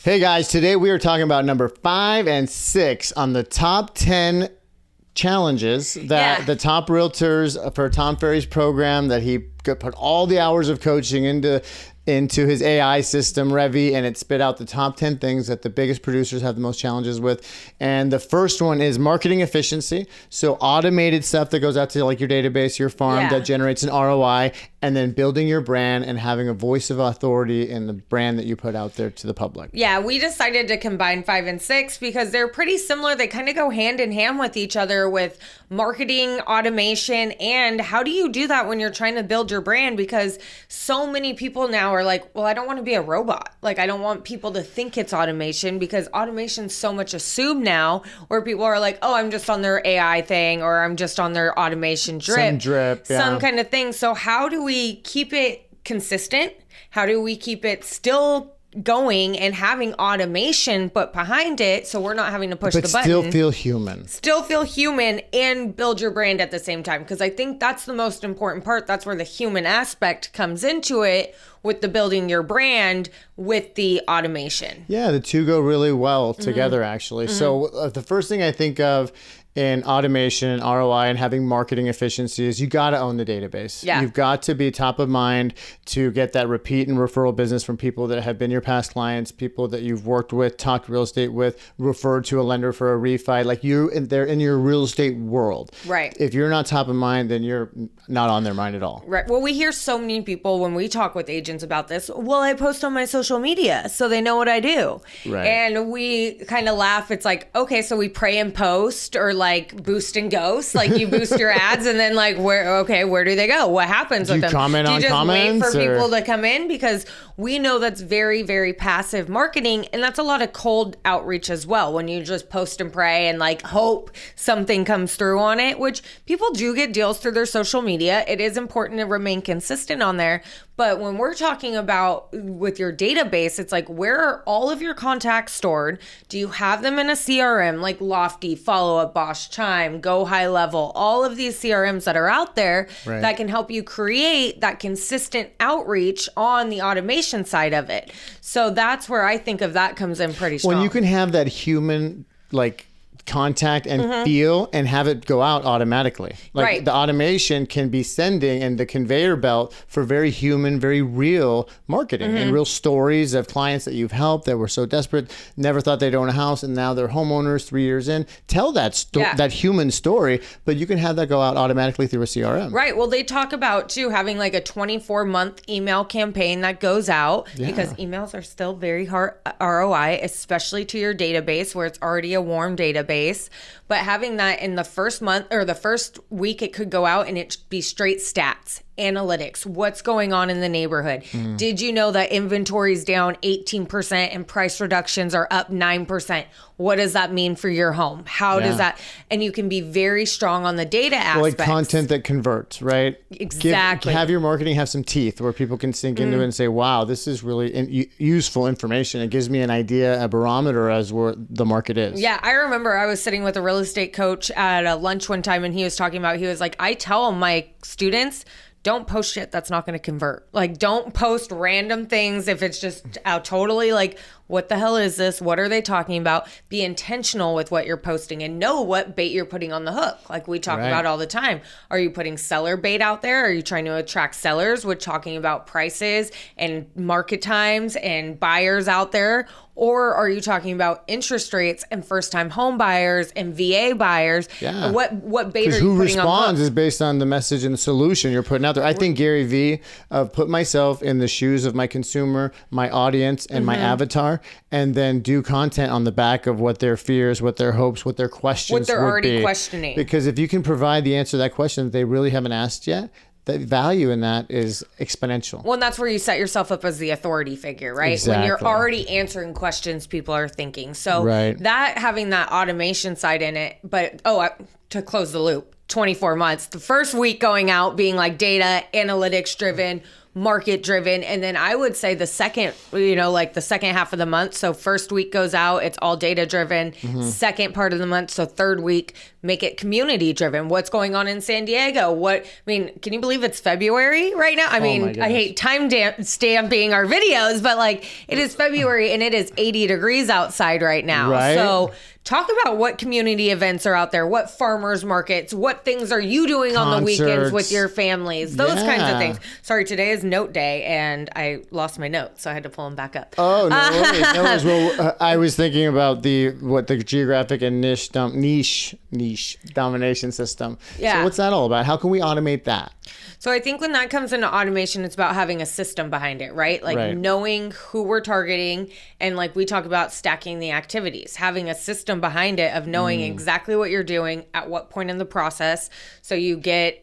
Hey guys, today we are talking about number 5 and 6 on the top 10 challenges that the top realtors for Tom Ferry's program that he put all the hours of coaching into his AI system, Revy, and it spit out the top 10 things that the biggest producers have the most challenges with. And the first one is marketing efficiency. So automated stuff that goes out to like your database, your farm that generates an ROI, and then building your brand and having a voice of authority in the brand that you put out there to the public. Yeah, we decided to combine 5 and 6 because they're pretty similar. They kind of go hand in hand with each other with marketing, automation, and how do you do that when you're trying to build your brand? Because so many people now are like, well, I don't want to be a robot. Like, I don't want people to think it's automation because automation's so much assumed now where people are like, oh, I'm just on their AI thing or I'm just on their automation drip. Some kind of thing. So how do we keep it consistent? How do we keep it still going and having automation but behind it so we're not having to push the button? But still feel human and build your brand at the same time, because I think that's the most important part. That's where the human aspect comes into it with the building your brand with the automation. Yeah, the two go really well together actually. So the first thing I think of in automation and ROI and having marketing efficiency is you got to own the database. Yeah. You've got to be top of mind to get that repeat and referral business from people that have been your past clients, people that you've worked with, talked real estate with, referred to a lender for a refi. Like they're in your real estate world. Right. If you're not top of mind, then you're not on their mind at all. Right. Well, we hear so many people when we talk with agents about this, well, I post on my social media so they know what I do. Right. And we kind of laugh. It's like, okay, so we pray and post or like boost and ghost, like you boost your ads and then like where do they go? What happens with them? Do you just wait for people to come in? Because we know that's very, very passive marketing, and that's a lot of cold outreach as well. When you just post and pray and like hope something comes through on it, which people do get deals through their social media. It is important to remain consistent on there. But when we're talking about with your database, it's like, where are all of your contacts stored? Do you have them in a CRM like Lofty, Follow Up, Bosch, Chime, Go High Level, all of these CRMs that are out there that can help you create that consistent outreach on the automation side of it. So that's where I think of that comes in pretty strong. When you can have that human like contact and feel and have it go out automatically. Like the automation can be sending and the conveyor belt for very human, very real marketing and real stories of clients that you've helped that were so desperate, never thought they'd own a house, and now they're homeowners 3 years in. Tell that that human story, but you can have that go out automatically through a CRM. Right. Well, they talk about too having like a 24-month email campaign that goes out because emails are still very hard ROI, especially to your database where it's already a warm database. But having that in the first month or the first week, it could go out and it be straight stats, analytics, what's going on in the neighborhood. Did you know that inventory is down 18% and price reductions are up 9%? What does that mean for your home? How does that, and you can be very strong on the data aspects. Like content that converts, right? Exactly. Have your marketing have some teeth where people can sink into it and say, wow, this is really useful information. It gives me an idea, a barometer as where the market is. Yeah, I remember I was sitting with a real estate coach at a lunch one time and he was talking about, he was like, I tell my students, don't post shit that's not going to convert. Like, don't post random things if it's just totally like, what the hell is this? What are they talking about? Be intentional with what you're posting and know what bait you're putting on the hook. Like we talk about all the time. Are you putting seller bait out there? Are you trying to attract sellers with talking about prices and market times and buyers out there? Or are you talking about interest rates and first-time home buyers and VA buyers? Yeah. What bait are you putting on? Who responds is based on the message and the solution you're putting out there. I think Gary Vee put myself in the shoes of my consumer, my audience, and my avatar, and then do content on the back of what their fears, what their hopes, what their questions what they're would already be. Questioning. Because if you can provide the answer to that question that they really haven't asked yet, the value in that is exponential. Well, and that's where you set yourself up as the authority figure, right? Exactly. When you're already answering questions people are thinking. So that having that automation side in it, but to close the loop, 24 months, the first week going out being like data analytics driven, market driven. And then I would say the second, like the second half of the month. So first week goes out, it's all data driven. Second part of the month, so third week, make it community driven. What's going on in San Diego? Can you believe it's February right now? I mean, I hate stamping our videos, but like it is February and it is 80 degrees outside right now. Right. So talk about what community events are out there, what farmers markets, what things are you doing on the weekends with your families, those kinds of things. Sorry, today is note day and I lost my notes, so I had to pull them back up. Oh, no worries. No worries. Well, I was thinking about the geographic and niche domination system. Yeah. So what's that all about? How can we automate that? So I think when that comes into automation, it's about having a system behind it, right? Like knowing who we're targeting, and like we talk about stacking the activities, having a system behind it of knowing exactly what you're doing at what point in the process. So you get,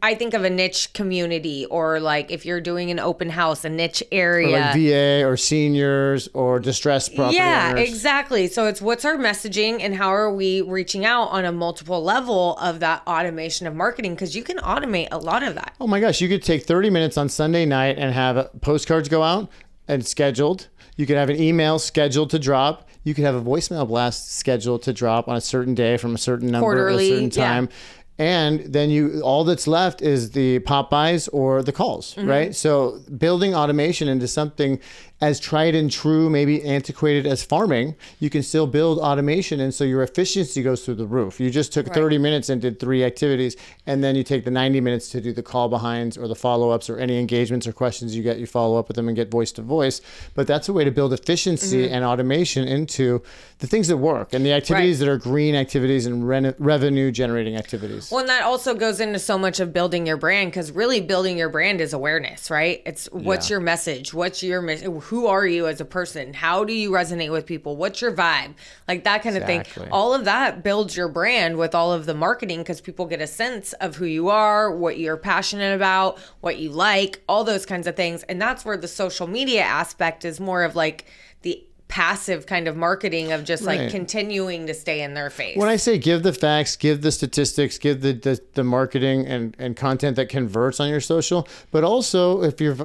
I think of a niche community, or like if you're doing an open house, a niche area. Or like VA or seniors or distressed property owners. Exactly. So it's what's our messaging and how are we reaching out on a multiple level of that automation of marketing, because you can automate a lot of that. Oh my gosh, you could take 30 minutes on Sunday night and have postcards go out and scheduled. You could have an email scheduled to drop. You could have a voicemail blast scheduled to drop on a certain day from a certain number Quarterly, at a certain time. Yeah. And then all that's left is the pop-bys or the calls, right? So building automation into something as tried and true, maybe antiquated as farming, you can still build automation. And so your efficiency goes through the roof. You just took 30 minutes and did 3 activities. And then you take the 90 minutes to do the call behinds or the follow-ups or any engagements or questions you get, you follow up with them and get voice to voice. But that's a way to build efficiency and automation into the things that work and the activities that are green activities and revenue generating activities. Well, and that also goes into so much of building your brand, because really building your brand is awareness, right? It's what's your message? What's your mission? Who are you as a person? How do you resonate with people? What's your vibe? Like that kind of thing. All of that builds your brand with all of the marketing, because people get a sense of who you are, what you're passionate about, what you like, all those kinds of things. And that's where the social media aspect is more of like the passive kind of marketing of just like continuing to stay in their face. When I say give the facts, give the statistics, give the marketing and content that converts on your social, but also if you're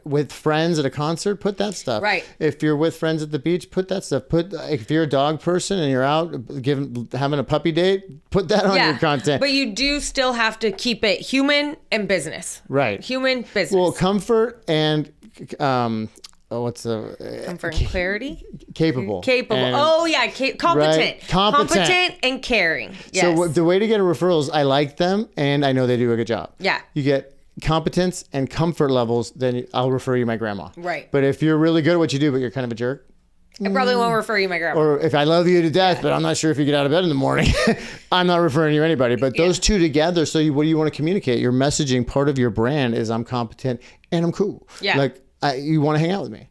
with friends at a concert, put that stuff. Right. If you're with friends at the beach, put that stuff. If you're a dog person and you're out having a puppy date, put that on your content. But you do still have to keep it human and business. Right. Human, business. Well, comfort and what's the comfort and clarity? Capable. And, competent. Competent and caring. Yes. So the way to get a referral is I like them and I know they do a good job. Yeah. You get competence and comfort levels, then I'll refer you my grandma. Right. But if you're really good at what you do, but you're kind of a jerk, I probably won't refer you my grandma. Or if I love you to death, but I'm not sure if you get out of bed in the morning, I'm not referring you anybody. But those two together, so what do you want to communicate? Your messaging, part of your brand is I'm competent and I'm cool. Yeah. Like, you want to hang out with me.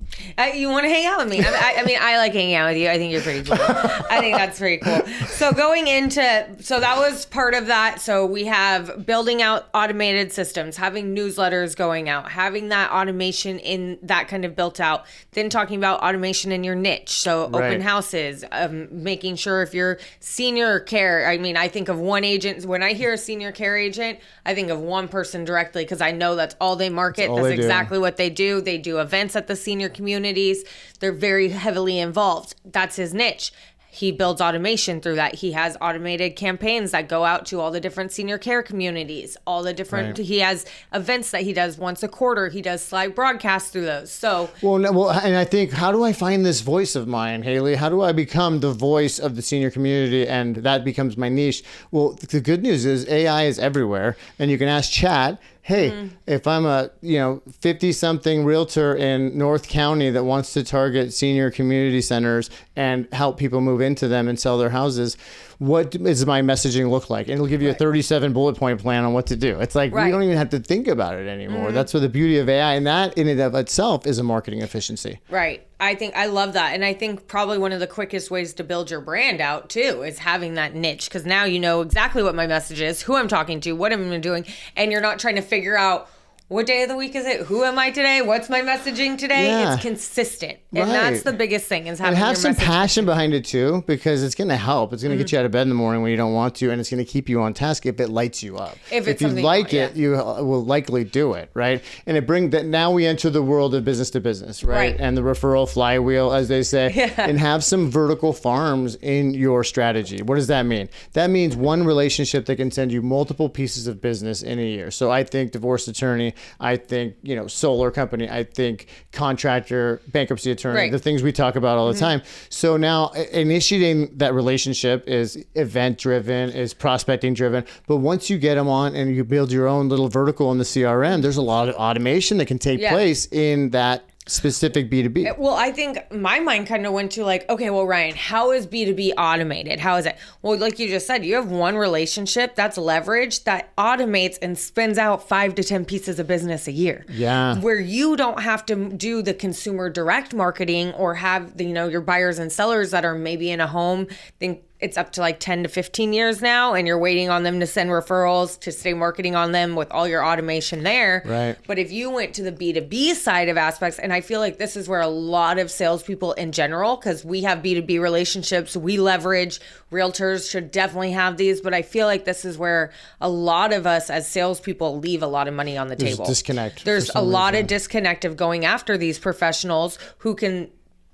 You want to hang out with me. I mean, I like hanging out with you. I think you're pretty cool. I think that's pretty cool. So that was part of that. So we have building out automated systems, having newsletters going out, having that automation in that kind of built out. Then talking about automation in your niche. So open houses, making sure if you're senior care, I mean, I think of one agent. When I hear a senior care agent, I think of one person directly, because I know that's all they market. That's exactly what they do. They do events at the senior communities. They're very heavily involved. That's his niche. He builds automation through that. He has automated campaigns that go out to all the different senior care communities, all the different, he has events that he does once a quarter. He does slide broadcasts through those. So, and I think, how do I find this voice of mine, Haley? How do I become the voice of the senior community? And that becomes my niche. Well, the good news is AI is everywhere, and you can ask chat, hey, if I'm a 50-something realtor in North County that wants to target senior community centers and help people move into them and sell their houses, what does my messaging look like? And it'll give you a 37 bullet point plan on what to do. It's like we don't even have to think about it anymore. That's what the beauty of AI, and that in and of itself is a marketing efficiency. Right. I love that. And I think probably one of the quickest ways to build your brand out too is having that niche, because now you know exactly what my message is, who I'm talking to, what I'm doing, and you're not trying to figure out what day of the week is it? Who am I today? What's my messaging today? Yeah. It's consistent. And that's the biggest thing is having and have your some message passion behind it too, because it's going to help. It's going to get you out of bed in the morning when you don't want to, and it's going to keep you on task if it lights you up. If you like it, you will likely do it, right? And it brings that. Now we enter the world of business to business, right? And the referral flywheel, as they say, and have some vertical farms in your strategy. What does that mean? That means one relationship that can send you multiple pieces of business in a year. So I think divorce attorney, I think, solar company, I think contractor, bankruptcy attorney, the things we talk about all the time. So now initiating that relationship is event driven, is prospecting driven. But once you get them on and you build your own little vertical in the CRM, there's a lot of automation that can take place in that specific B2B. Well, I think my mind kind of went to like, okay, well, Ryan, how is B2B automated? How is it? Well, like you just said, you have one relationship that's leveraged that automates and spins out 5 to 10 pieces of business a year. Yeah. Where you don't have to do the consumer direct marketing or have the, your buyers and sellers that are maybe in a home. Think it's up to like 10 to 15 years now, and you're waiting on them to send referrals to stay marketing on them with all your automation there. Right. But if you went to the B2B side of aspects, and I feel like this is where a lot of salespeople in general, because we have B2B relationships, we leverage, realtors should definitely have these, but I feel like this is where a lot of us as salespeople leave a lot of money on the table. Disconnect. There's a lot of disconnect of going after these professionals who can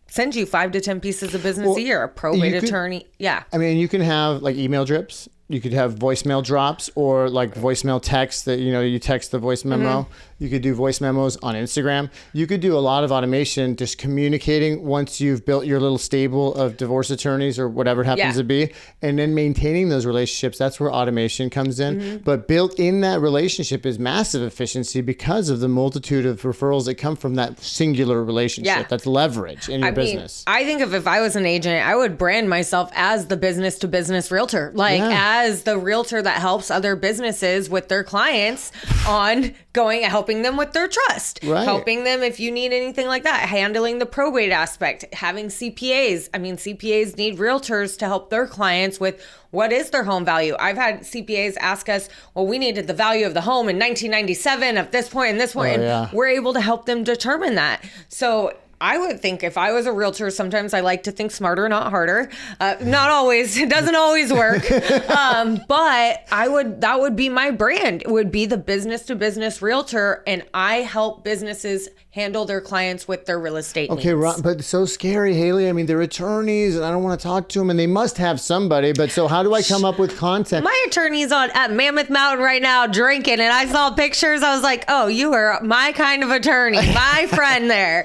send you 5 to 10 pieces of business a year, a probate attorney. Yeah. I mean, you can have like email drips. You could have voicemail drops or like voicemail text that, you text the voice memo. You could do voice memos on Instagram. You could do a lot of automation just communicating once you've built your little stable of divorce attorneys or whatever it happens to be, and then maintaining those relationships. That's where automation comes in. But built in that relationship is massive efficiency because of the multitude of referrals that come from that singular relationship. That's leverage in your business. I think if I was an agent, I would brand myself as the business to business realtor, as the realtor that helps other businesses with their clients on helping them with their trust, helping them if you need anything like that, handling the probate aspect, having CPAs. I mean, CPAs need realtors to help their clients with what is their home value. I've had CPAs ask us, well, we needed the value of the home in 1997 at this point and this point, and we're able to help them determine that. So I would think if I was a realtor, sometimes I like to think smarter, not harder. Not always. It doesn't always work. But that would be my brand. It would be the business to business realtor. And I help businesses handle their clients with their real estate needs. Okay, but it's so scary, Haley. I mean, they're attorneys and I don't want to talk to them, and they must have somebody. But so how do I come up with content? My attorney's at Mammoth Mountain right now drinking, and I saw pictures. I was like, oh, you are my kind of attorney, my friend there.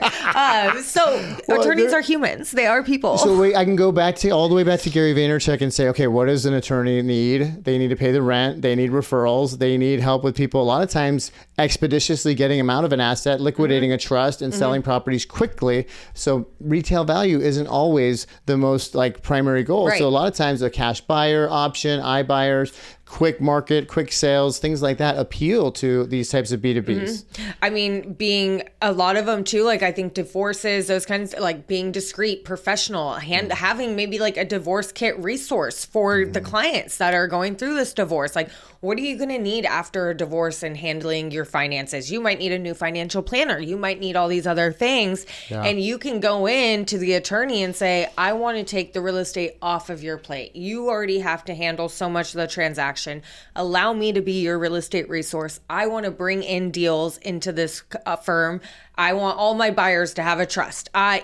Attorneys are humans. They are people. So wait, I can go all the way back to Gary Vaynerchuk and say, okay, what does an attorney need? They need to pay the rent. They need referrals. They need help with people. A lot of times expeditiously getting them out of an asset, liquidating a trust, and selling properties quickly. So retail value isn't always the most primary goal. So a lot of times a cash buyer option, iBuyers, quick market, quick sales, things like that appeal to these types of B2Bs. I mean, being a lot of them too, I think divorces, those kinds, being discreet, professional, having maybe a divorce kit resource for the clients that are going through this divorce. What are you going to need after a divorce and handling your finances? You might need a new financial planner. You might need all these other things. Yeah. And you can go in to the attorney and say, I want to take the real estate off of your plate. You already have to handle so much of the transaction. Allow me to be your real estate resource. I want to bring in deals into this firm. I want all my buyers to have a trust. I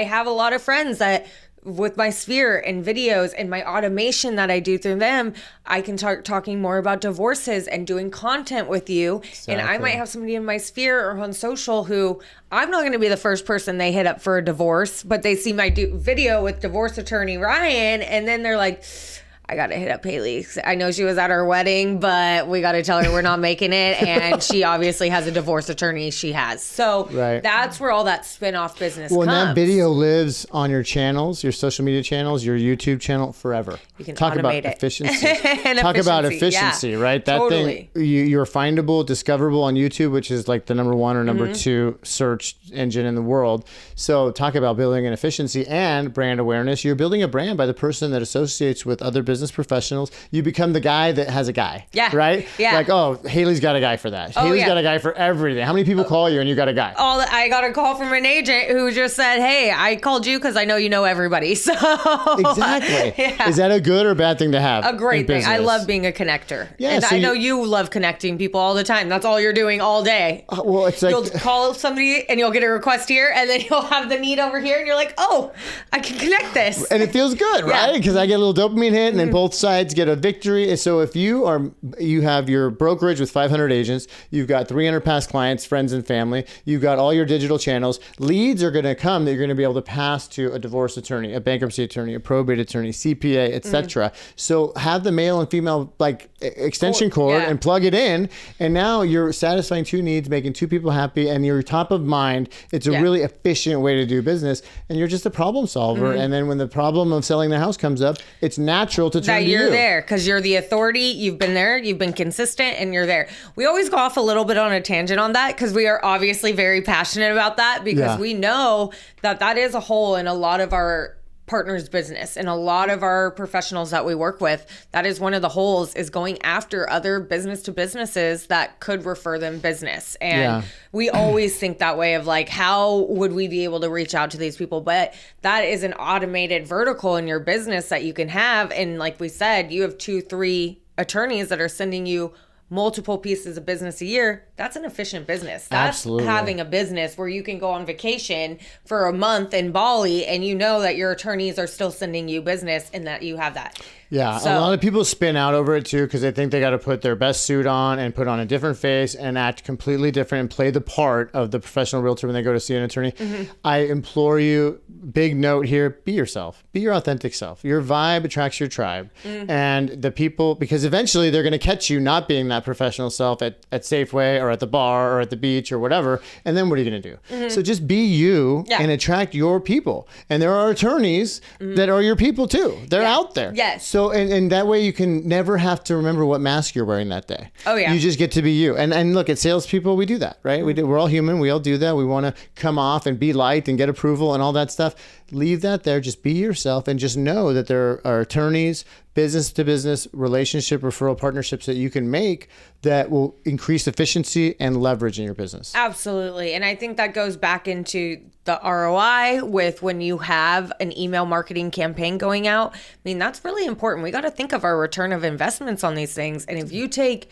have a lot of friends that with my sphere and videos and my automation that I do through them, I can start talking more about divorces and doing content with you. Exactly. And I might have somebody in my sphere or on social who I'm not going to be the first person they hit up for a divorce, but they see my video with divorce attorney Ryan, and then they're like, I got to hit up Haley. I know she was at our wedding, but we got to tell her we're not making it. And she obviously has a divorce attorney she has. So that's where all that spin-off business comes. And that video lives on your channels, your social media channels, your YouTube channel forever. You can talk about efficiency. Talk about efficiency, right? That totally. Thing, you're findable, discoverable on YouTube, which is the number 1 or number 2 search engine in the world. So talk about building an efficiency and brand awareness. You're building a brand by the person that associates with other businesses business professionals, you become the guy that has a guy. Yeah. Right? Yeah. Like, oh, Haley's got a guy for that. Haley's got a guy for everything. How many people call you and you got a guy? I got a call from an agent who just said, hey, I called you because I know you know everybody. So exactly. Is that a good or bad thing to have? A great thing. I love being a connector. Yeah, and I know you love connecting people all the time. That's all you're doing all day. Well, it's like... You'll call somebody and you'll get a request here, and then you'll have the need over here, and you're like, oh, I can connect this. And it feels good, right? Because I get a little dopamine hit, and then both sides get a victory. And so if you have your brokerage with 500 agents, you've got 300 past clients, friends and family, you've got all your digital channels, leads are going to come that you're going to be able to pass to a divorce attorney, a bankruptcy attorney, a probate attorney, CPA, etc. So have the male and female like extension cord and plug it in, and now you're satisfying two needs, making two people happy, and you're top of mind. It's a really efficient way to do business, and you're just a problem solver. And then when the problem of selling the house comes up, it's natural to turn to you. You're there because you're the authority. You've been there, you've been consistent, and you're there. We always go off a little bit on a tangent on that because we are obviously very passionate about that, because we know that is a hole in a lot of our partners' business and a lot of our professionals that we work with. That is one of the holes, is going after other business to businesses that could refer them business. And we always think that way of like, how would we be able to reach out to these people? But that is an automated vertical in your business that you can have. And like we said, you have 2-3 attorneys that are sending you multiple pieces of business a year. That's an efficient business. That's having a business where you can go on vacation for a month in Bali and you know that your attorneys are still sending you business and that you have that. Yeah, so, a lot of people spin out over it too because they think they got to put their best suit on and put on a different face and act completely different and play the part of the professional realtor when they go to see an attorney. I implore you, big note here, be yourself. Be your authentic self. Your vibe attracts your tribe. And the people, because eventually they're going to catch you not being that professional self at Safeway or at the bar or at the beach or whatever. And then what are you going to do? So just be you and attract your people. And there are attorneys that are your people too. They're out there. Yes. So, and that way you can never have to remember what mask you're wearing that day. Oh, yeah. You just get to be you. And look, at salespeople, we do that, right? We're all human. We all do that. We want to come off and be liked and get approval and all that stuff. Leave that there. Just be yourself and just know that there are attorneys, business to business, relationship, referral partnerships that you can make that will increase efficiency and leverage in your business. Absolutely. And I think that goes back into the ROI with when you have an email marketing campaign going out. I mean, that's really important. We got to think of our return of investments on these things. And if you take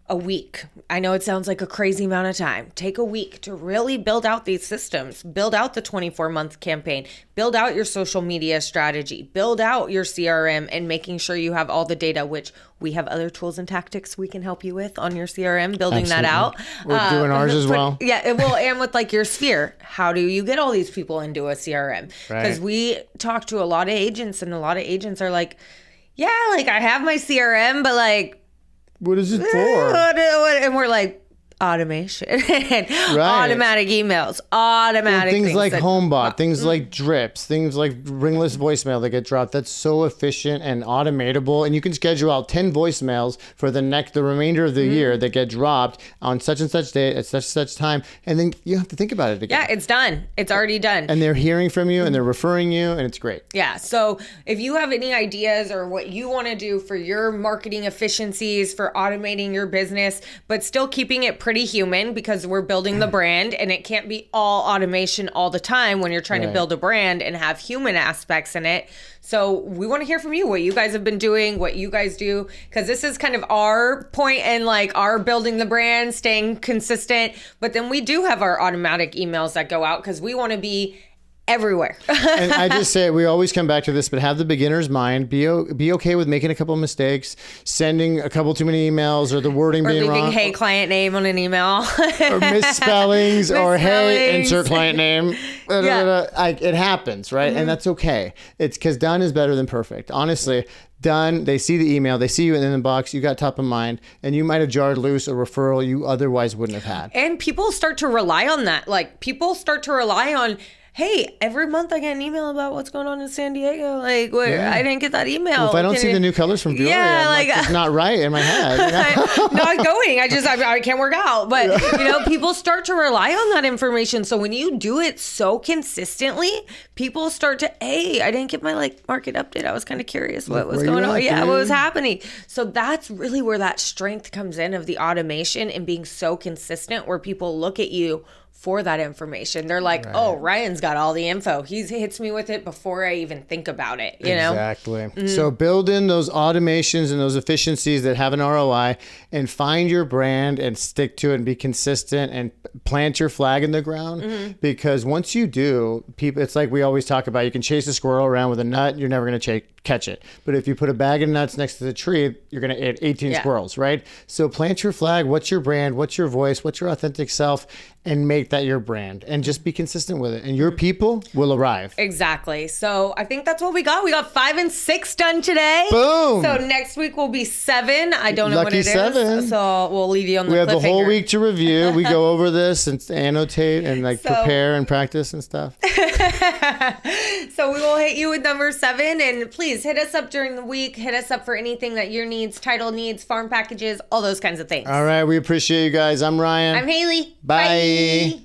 a week, I know it sounds like a crazy amount of time, take a week to really build out these systems, build out the 24-month campaign, build out your social media strategy, build out your CRM, and making sure you have all the data, which we have other tools and tactics we can help you with on your CRM, building that out. We're doing ours as well. Yeah, well, and with like your sphere, how do you get all these people into a CRM? Because we talk to a lot of agents, and a lot of agents are like, yeah, like I have my CRM, but like, what is it for? And we're like, automation, automatic emails, automatic things like HomeBot, things like drips, things like ringless voicemail that get dropped. That's so efficient and automatable, and you can schedule out 10 voicemails for the remainder of the year that get dropped on such and such day at such and such time, and then you have to think about it again. Yeah, it's done. It's already done. And they're hearing from you, and they're referring you, and it's great. Yeah. So if you have any ideas or what you want to do for your marketing efficiencies, for automating your business, but still keeping it pretty human, because we're building the brand and it can't be all automation all the time when you're trying to build a brand and have human aspects in it. So we want to hear from you, what you guys have been doing, what you guys do, because this is kind of our point in like our building the brand, staying consistent. But then we do have our automatic emails that go out because we want to be everywhere. And I just say, we always come back to this, but have the beginner's mind. Be okay with making a couple of mistakes, sending a couple too many emails, or the wording being wrong. Or leaving hey client name on an email. Or misspellings, or hey insert client name. It happens, right? And that's okay. It's because done is better than perfect. Honestly, done, they see the email, they see you in the inbox, you got top of mind, and you might have jarred loose a referral you otherwise wouldn't have had. And people start to rely on that. Like, people start to rely on, hey, every month I get an email about what's going on in San Diego. Like, I didn't get that email. Well, if I don't see the new colors from Vuori, it's not right in my head. I'm not going. I can't work out. But, people start to rely on that information. So when you do it so consistently, people start to, hey, I didn't get my market update. I was kind of curious what was going on. Yeah, what was happening. So that's really where that strength comes in of the automation and being so consistent, where people look at you for that information. They're like, oh, Ryan's got all the info. He hits me with it before I even think about it, Exactly. Mm-hmm. So build in those automations and those efficiencies that have an ROI, and find your brand and stick to it and be consistent and plant your flag in the ground. Because once you do, people, it's like we always talk about, you can chase a squirrel around with a nut, you're never going to catch it. But if you put a bag of nuts next to the tree, you're going to hit 18 squirrels, right? So plant your flag. What's your brand? What's your voice? What's your authentic self? And make that your brand, and just be consistent with it, and your people will arrive. Exactly. So I think that's what we got. We got 5 and 6 done today. Boom. So next week will be 7. I don't know Lucky what it 7. is. So we'll leave you on the We have the whole cliffhanger. week to review. We go over this and annotate and prepare and practice and stuff. So we will hit you with number 7, and please hit us up during the week. Hit us up for anything that your needs, title needs, farm packages, all those kinds of things. All right. We appreciate you guys. I'm Ryan. I'm Haley. Bye. Bye.